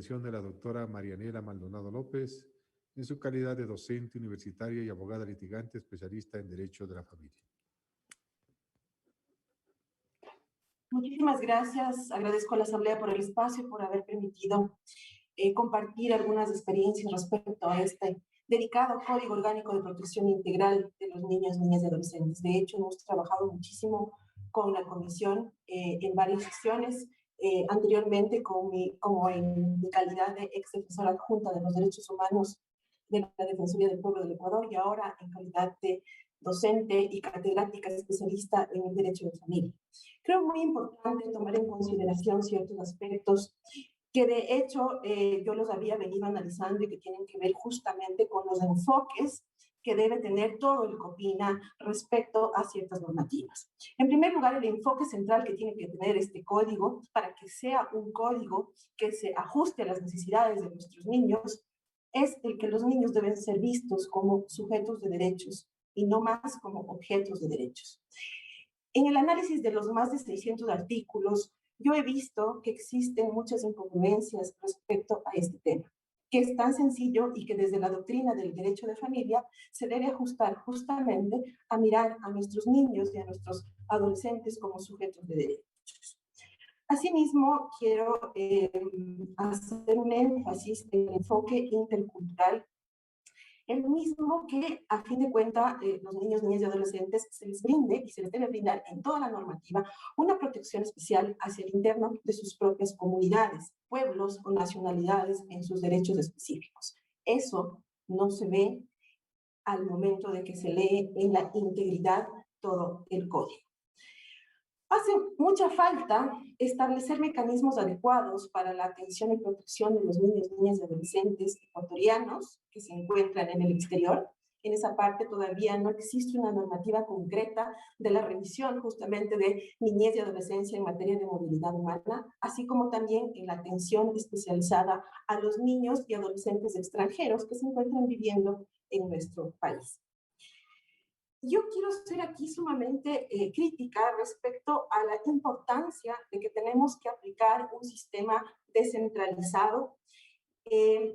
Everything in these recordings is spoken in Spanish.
intervención de la doctora Marianela Maldonado López, en su calidad de docente universitaria y abogada litigante especialista en Derecho de la Familia. Muchísimas gracias. Agradezco a la Asamblea por el espacio, por haber permitido compartir algunas experiencias respecto a este dedicado Código Orgánico de Protección Integral de los Niños, Niñas y Adolescentes. De hecho, hemos trabajado muchísimo con la Comisión en varias sesiones, anteriormente como en mi calidad de ex defensora adjunta de los derechos humanos de la Defensoría del Pueblo del Ecuador, y ahora en calidad de docente y catedrática especialista en el derecho de familia. Creo muy importante tomar en consideración ciertos aspectos que de hecho yo los había venido analizando y que tienen que ver justamente con los enfoques que debe tener todo el COPINA respecto a ciertas normativas. En primer lugar, el enfoque central que tiene que tener este código para que sea un código que se ajuste a las necesidades de nuestros niños es el que los niños deben ser vistos como sujetos de derechos y no más como objetos de derechos. En el análisis de los más de 600 artículos, yo he visto que existen muchas incongruencias respecto a este tema, que es tan sencillo y que desde la doctrina del derecho de familia se debe ajustar justamente a mirar a nuestros niños y a nuestros adolescentes como sujetos de derechos. Asimismo, quiero hacer un énfasis en el enfoque intercultural, el mismo que, a fin de cuentas, los niños, niñas y adolescentes se les brinde y se les debe brindar en toda la normativa una protección especial hacia el interno de sus propias comunidades, pueblos o nacionalidades en sus derechos específicos. Eso no se ve al momento de que se lee en la integridad todo el código. Hace mucha falta establecer mecanismos adecuados para la atención y protección de los niños, niñas y adolescentes ecuatorianos que se encuentran en el exterior. En esa parte todavía no existe una normativa concreta de la revisión justamente de niñez y adolescencia en materia de movilidad humana, así como también en la atención especializada a los niños y adolescentes extranjeros que se encuentran viviendo en nuestro país. Yo quiero ser aquí sumamente crítica respecto a la importancia de que tenemos que aplicar un sistema descentralizado.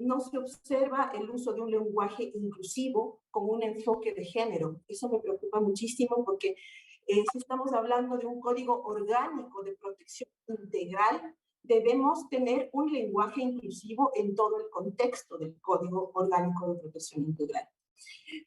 No se observa el uso de un lenguaje inclusivo con un enfoque de género. Eso me preocupa muchísimo porque si estamos hablando de un código orgánico de protección integral, debemos tener un lenguaje inclusivo en todo el contexto del Código Orgánico de Protección Integral.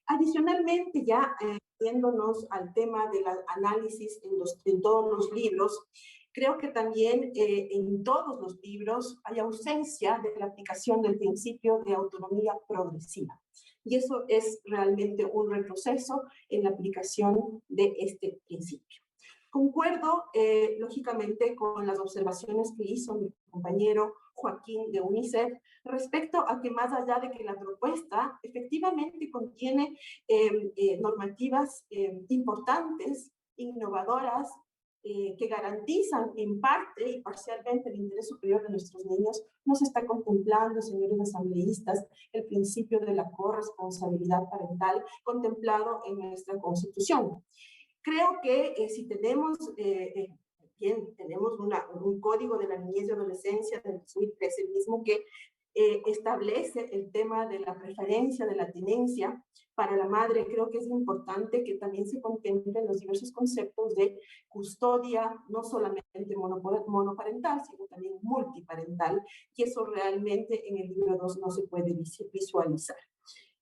Adicionalmente, ya yéndonos al tema del análisis en todos los libros, creo que también en todos los libros hay ausencia de la aplicación del principio de autonomía progresiva. Y eso es realmente un retroceso en la aplicación de este principio. Concuerdo, lógicamente, con las observaciones que hizo mi compañero Joaquín de UNICEF respecto a que más allá de que la propuesta efectivamente contiene normativas importantes, innovadoras, que garantizan en parte y parcialmente el interés superior de nuestros niños, no se está contemplando, señores asambleístas, el principio de la corresponsabilidad parental contemplado en nuestra Constitución. Creo que si tenemos, tenemos un código de la niñez y adolescencia del 2013, el mismo que establece el tema de la preferencia de la tenencia para la madre. Creo que es importante que también se contemplen los diversos conceptos de custodia, no solamente monoparental, sino también multiparental, y eso realmente en el libro 2 no se puede visualizar.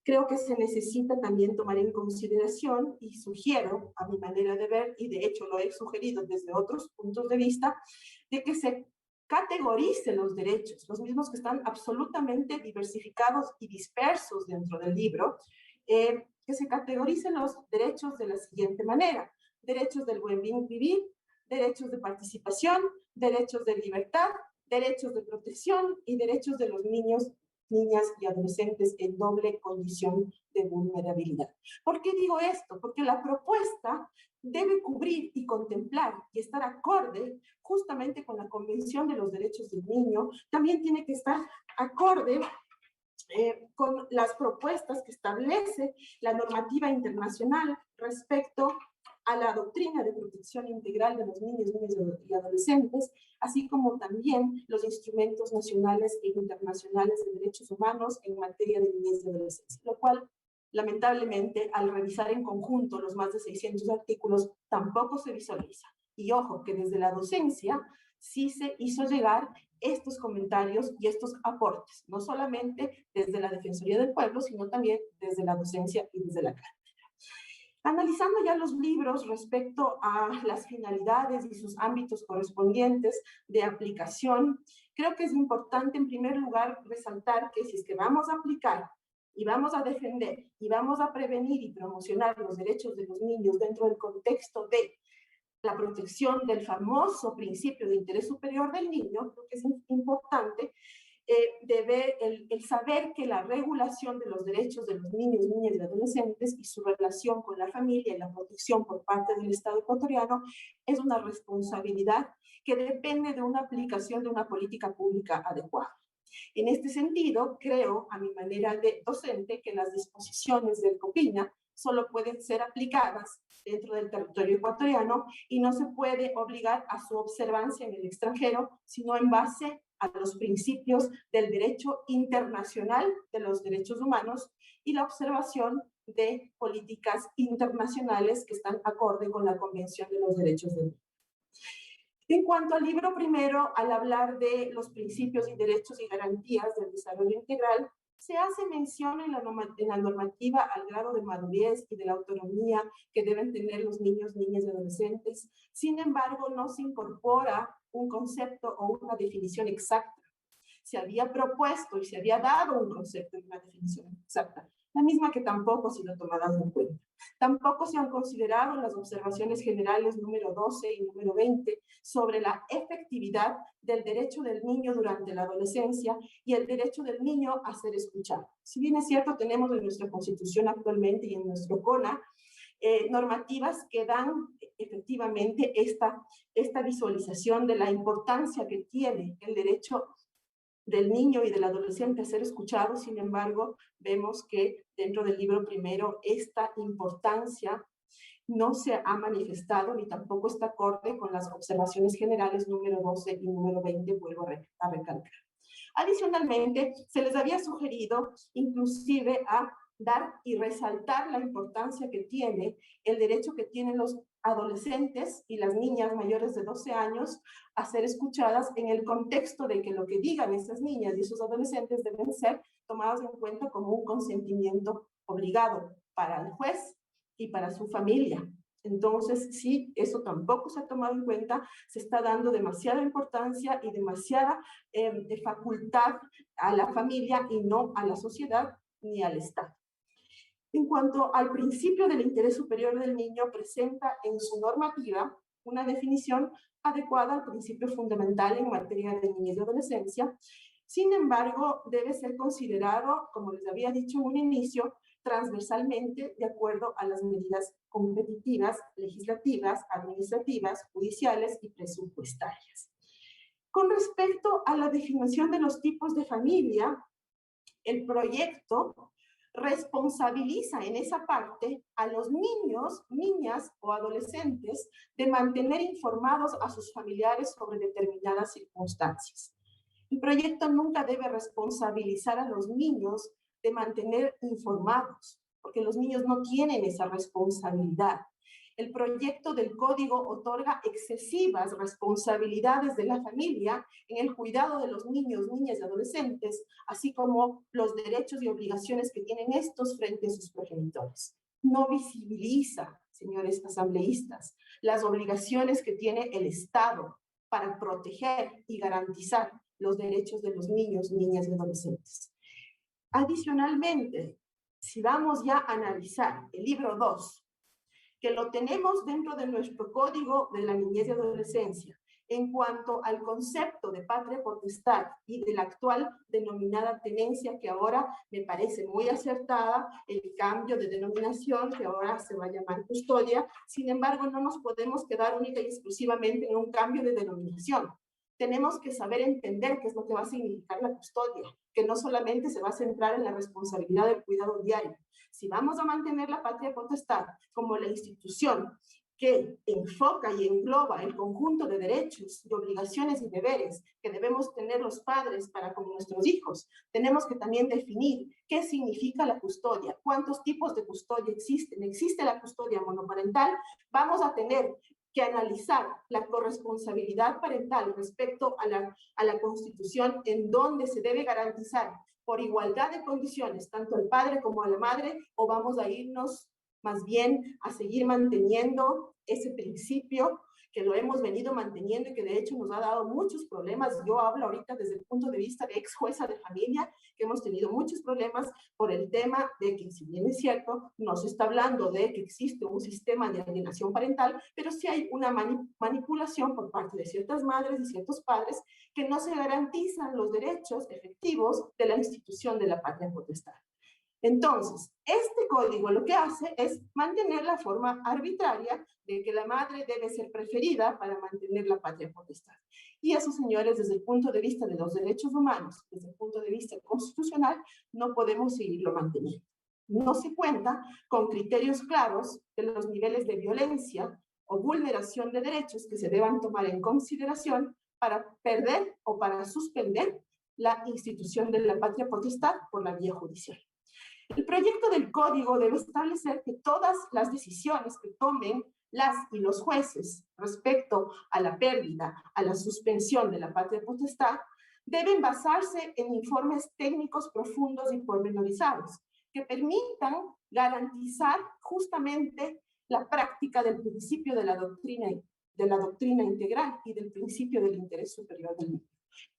Creo que se necesita también tomar en consideración, y sugiero a mi manera de ver, y de hecho lo he sugerido desde otros puntos de vista, de que se categorice los derechos, los mismos que están absolutamente diversificados y dispersos dentro del libro, que se categoricen los derechos de la siguiente manera: derechos del buen vivir, derechos de participación, derechos de libertad, derechos de protección y derechos de los niños, niñas y adolescentes en doble condición de vulnerabilidad. ¿Por qué digo esto? Porque la propuesta debe cubrir y contemplar y estar acorde justamente con la Convención de los Derechos del Niño. También tiene que estar acorde con las propuestas que establece la normativa internacional respecto a la doctrina de protección integral de los niños, niñas y adolescentes, así como también los instrumentos nacionales e internacionales de derechos humanos en materia de niñez y adolescencia, lo cual, lamentablemente, al revisar en conjunto los más de 600 artículos, tampoco se visualiza. Y ojo, que desde la docencia sí se hizo llegar estos comentarios y estos aportes, no solamente desde la Defensoría del Pueblo, sino también desde la docencia y desde la cátedra. Analizando ya los libros respecto a las finalidades y sus ámbitos correspondientes de aplicación, creo que es importante en primer lugar resaltar que si es que vamos a aplicar y vamos a defender y vamos a prevenir y promocionar los derechos de los niños dentro del contexto de la protección del famoso principio de interés superior del niño, creo que es importante el saber que la regulación de los derechos de los niños, niñas y adolescentes y su relación con la familia y la protección por parte del Estado ecuatoriano es una responsabilidad que depende de una aplicación de una política pública adecuada. En este sentido, creo, a mi manera de docente, que las disposiciones del COPINA solo pueden ser aplicadas dentro del territorio ecuatoriano y no se puede obligar a su observancia en el extranjero, sino en base a los principios del derecho internacional de los derechos humanos y la observación de políticas internacionales que están acorde con la Convención de los Derechos del Niño. En cuanto al libro primero, al hablar de los principios y derechos y garantías del desarrollo integral, se hace mención en la normativa al grado de madurez y de la autonomía que deben tener los niños, niñas y adolescentes. Sin embargo, no se incorpora un concepto o una definición exacta. Se había propuesto y se había dado un concepto y una definición exacta, la misma que tampoco ha sido tomada en cuenta. Tampoco se han considerado las observaciones generales número 12 y número 20 sobre la efectividad del derecho del niño durante la adolescencia y el derecho del niño a ser escuchado. Si bien es cierto, tenemos en nuestra Constitución actualmente y en nuestro CONA normativas que dan efectivamente esta visualización de la importancia que tiene el derecho del niño y del adolescente a ser escuchado. Sin embargo, vemos que dentro del libro primero esta importancia no se ha manifestado ni tampoco está acorde con las observaciones generales número 12 y número 20, vuelvo a recalcar. Adicionalmente, se les había sugerido inclusive a dar y resaltar la importancia que tiene el derecho que tienen los adolescentes y las niñas mayores de 12 años a ser escuchadas en el contexto de que lo que digan esas niñas y esos adolescentes deben ser tomados en cuenta como un consentimiento obligado para el juez y para su familia. Entonces, sí, eso tampoco se ha tomado en cuenta, se está dando demasiada importancia y demasiada facultad a la familia y no a la sociedad ni al Estado. En cuanto al principio del interés superior del niño, presenta en su normativa una definición adecuada al principio fundamental en materia de niñez y adolescencia. Sin embargo, debe ser considerado, como les había dicho en un inicio, transversalmente de acuerdo a las medidas competitivas, legislativas, administrativas, judiciales y presupuestarias. Con respecto a la definición de los tipos de familia, el proyecto responsabiliza en esa parte a los niños, niñas o adolescentes de mantener informados a sus familiares sobre determinadas circunstancias. El proyecto nunca debe responsabilizar a los niños de mantener informados, porque los niños no tienen esa responsabilidad. El proyecto del código otorga excesivas responsabilidades de la familia en el cuidado de los niños, niñas y adolescentes, así como los derechos y obligaciones que tienen estos frente a sus progenitores. No visibiliza, señores asambleístas, las obligaciones que tiene el Estado para proteger y garantizar los derechos de los niños, niñas y adolescentes. Adicionalmente, si vamos ya a analizar el libro 2, que lo tenemos dentro de nuestro Código de la Niñez y Adolescencia, en cuanto al concepto de patria potestad y de la actual denominada tenencia, que ahora me parece muy acertada, el cambio de denominación, que ahora se va a llamar custodia. Sin embargo, no nos podemos quedar única y exclusivamente en un cambio de denominación. Tenemos que saber entender qué es lo que va a significar la custodia, que no solamente se va a centrar en la responsabilidad del cuidado diario. Si vamos a mantener la patria potestad como la institución que enfoca y engloba el conjunto de derechos, de obligaciones y deberes que debemos tener los padres para con nuestros hijos, tenemos que también definir qué significa la custodia, cuántos tipos de custodia existen. ¿Existe la custodia monoparental? Vamos a tener que analizar la corresponsabilidad parental respecto a la Constitución, en donde se debe garantizar por igualdad de condiciones tanto al padre como a la madre, o vamos a irnos más bien a seguir manteniendo ese principio que lo hemos venido manteniendo y que de hecho nos ha dado muchos problemas. Yo hablo ahorita desde el punto de vista de ex jueza de familia, que hemos tenido muchos problemas por el tema de que, si bien es cierto, no se está hablando de que existe un sistema de alienación parental, pero sí hay una manipulación por parte de ciertas madres y ciertos padres que no se garantizan los derechos efectivos de la institución de la patria potestad. Entonces, este código lo que hace es mantener la forma arbitraria de que la madre debe ser preferida para mantener la patria potestad. Y eso, señores, desde el punto de vista de los derechos humanos, desde el punto de vista constitucional, no podemos seguirlo manteniendo. No se cuenta con criterios claros de los niveles de violencia o vulneración de derechos que se deban tomar en consideración para perder o para suspender la institución de la patria potestad por la vía judicial. El proyecto del código debe establecer que todas las decisiones que tomen las y los jueces respecto a la pérdida, a la suspensión de la patria potestad, deben basarse en informes técnicos profundos y pormenorizados que permitan garantizar justamente la práctica del principio de la doctrina integral y del principio del interés superior del niño.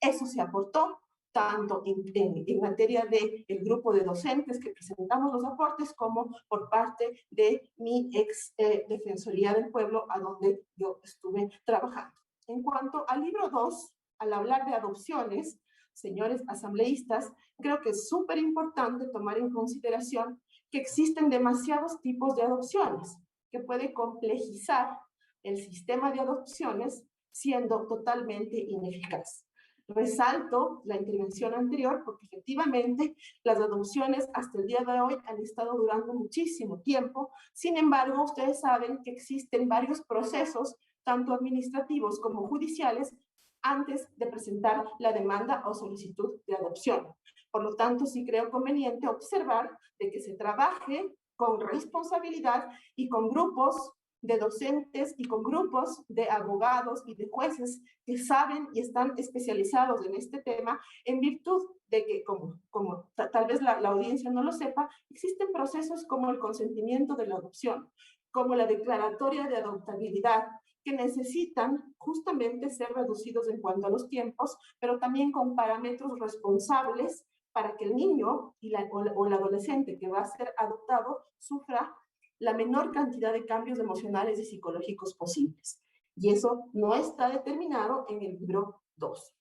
Eso se aportó tanto en materia del grupo de docentes que presentamos los aportes, como por parte de mi ex Defensoría del Pueblo, a donde yo estuve trabajando. En cuanto al libro 2, al hablar de adopciones, señores asambleístas, creo que es súper importante tomar en consideración que existen demasiados tipos de adopciones, que puede complejizar el sistema de adopciones siendo totalmente ineficaz. Resalto la intervención anterior porque efectivamente las adopciones hasta el día de hoy han estado durando muchísimo tiempo. Sin embargo, ustedes saben que existen varios procesos, tanto administrativos como judiciales, antes de presentar la demanda o solicitud de adopción. Por lo tanto, sí creo conveniente observar de que se trabaje con responsabilidad y con grupos de docentes y con grupos de abogados y de jueces que saben y están especializados en este tema, en virtud de que, como tal vez la audiencia no lo sepa, existen procesos como el consentimiento de la adopción, como la declaratoria de adoptabilidad, que necesitan justamente ser reducidos en cuanto a los tiempos, pero también con parámetros responsables para que el niño o el adolescente que va a ser adoptado sufra la menor cantidad de cambios emocionales y psicológicos posibles. Y eso no está determinado en el libro 2.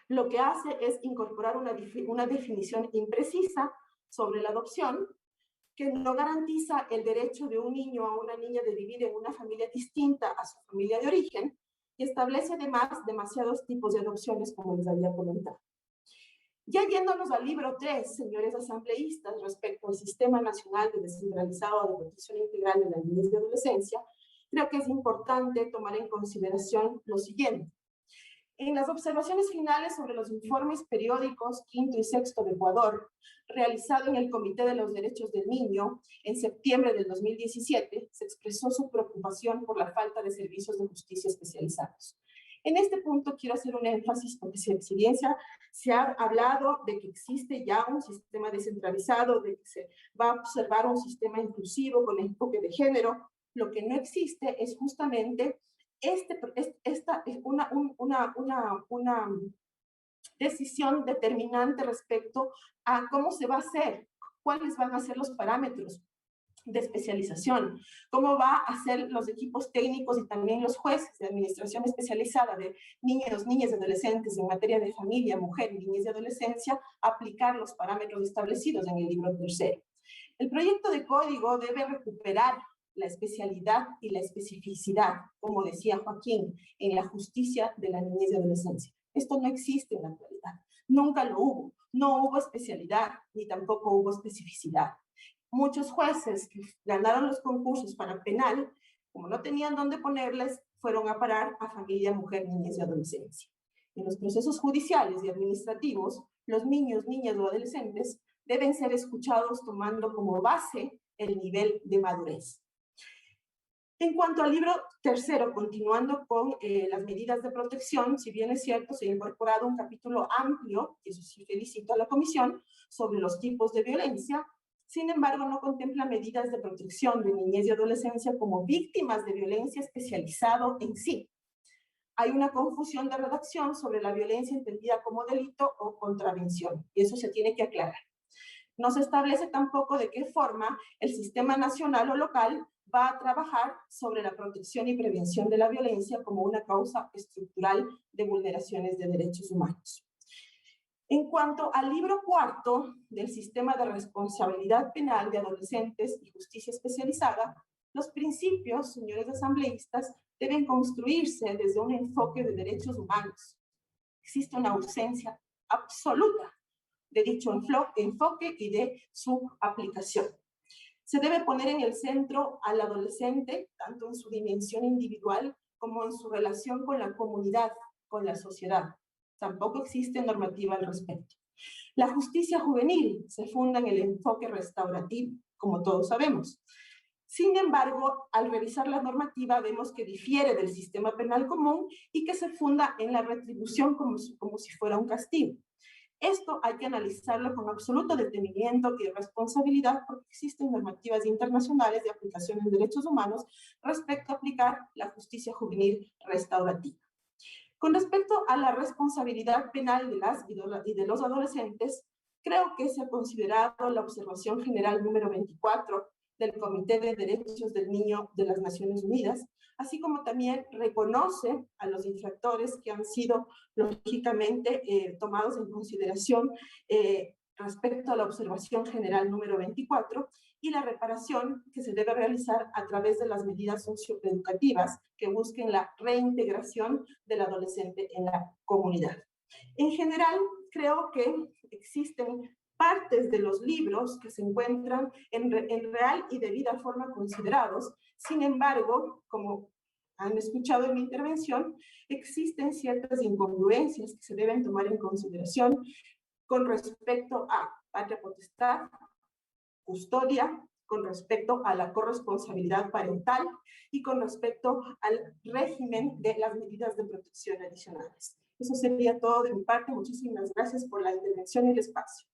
Lo que hace es incorporar una definición imprecisa sobre la adopción, que no garantiza el derecho de un niño o una niña de vivir en una familia distinta a su familia de origen, y establece además demasiados tipos de adopciones, como les había comentado. Ya yéndonos al libro 3, señores asambleístas, respecto al Sistema Nacional de Descentralizado de Protección Integral de la Niñez y Adolescencia, creo que es importante tomar en consideración lo siguiente. En las observaciones finales sobre los informes periódicos quinto y sexto de Ecuador, realizado en el Comité de los Derechos del Niño en septiembre del 2017, se expresó su preocupación por la falta de servicios de justicia especializados. En este punto quiero hacer un énfasis porque si bien se ha hablado de que existe ya un sistema descentralizado, de que se va a observar un sistema inclusivo con enfoque de género, lo que no existe es justamente una decisión determinante respecto a cómo se va a hacer, cuáles van a ser los parámetros de especialización, cómo va a ser los equipos técnicos y también los jueces de administración especializada de niños, niñas y adolescentes en materia de familia, mujer, niñez y adolescencia, aplicar los parámetros establecidos en el libro 3. El proyecto de código debe recuperar la especialidad y la especificidad, como decía Joaquín, en la justicia de la niñez y adolescencia. Esto no existe en la actualidad, nunca lo hubo, no hubo especialidad ni tampoco hubo especificidad. Muchos jueces que ganaron los concursos para penal como no tenían dónde ponerles, fueron a parar a familia, mujer, niñez y adolescencia. En los procesos judiciales y administrativos, los niños, niñas o adolescentes deben ser escuchados tomando como base el nivel de madurez. En cuanto al libro tercero, continuando con las medidas de protección, si bien es cierto, se ha incorporado un capítulo amplio, y eso sí felicito a la comisión, sobre los tipos de violencia. Sin embargo, no contempla medidas de protección de niñez y adolescencia como víctimas de violencia especializado en sí. Hay una confusión de redacción sobre la violencia entendida como delito o contravención, y eso se tiene que aclarar. No se establece tampoco de qué forma el sistema nacional o local va a trabajar sobre la protección y prevención de la violencia como una causa estructural de vulneraciones de derechos humanos. En cuanto al libro cuarto del Sistema de Responsabilidad Penal de Adolescentes y Justicia Especializada, los principios, señores asambleístas, deben construirse desde un enfoque de derechos humanos. Existe una ausencia absoluta de dicho enfoque y de su aplicación. Se debe poner en el centro al adolescente, tanto en su dimensión individual como en su relación con la comunidad, con la sociedad. Tampoco existe normativa al respecto. La justicia juvenil se funda en el enfoque restaurativo, como todos sabemos. Sin embargo, al revisar la normativa vemos que difiere del sistema penal común y que se funda en la retribución como si fuera un castigo. Esto hay que analizarlo con absoluto detenimiento y responsabilidad porque existen normativas internacionales de aplicación en derechos humanos respecto a aplicar la justicia juvenil restaurativa. Con respecto a la responsabilidad penal de las y de los adolescentes, creo que se ha considerado la observación general número 24 del Comité de Derechos del Niño de las Naciones Unidas, así como también reconoce a los infractores que han sido lógicamente tomados en consideración respecto a la observación general número 24 y la reparación que se debe realizar a través de las medidas socioeducativas que busquen la reintegración del adolescente en la comunidad. En general, creo que existen partes de los libros que se encuentran en real y debida forma considerados. Sin embargo, como han escuchado en mi intervención, existen ciertas incongruencias que se deben tomar en consideración con respecto a patria potestad, custodia, con respecto a la corresponsabilidad parental y con respecto al régimen de las medidas de protección adicionales. Eso sería todo de mi parte. Muchísimas gracias por la intervención y el espacio.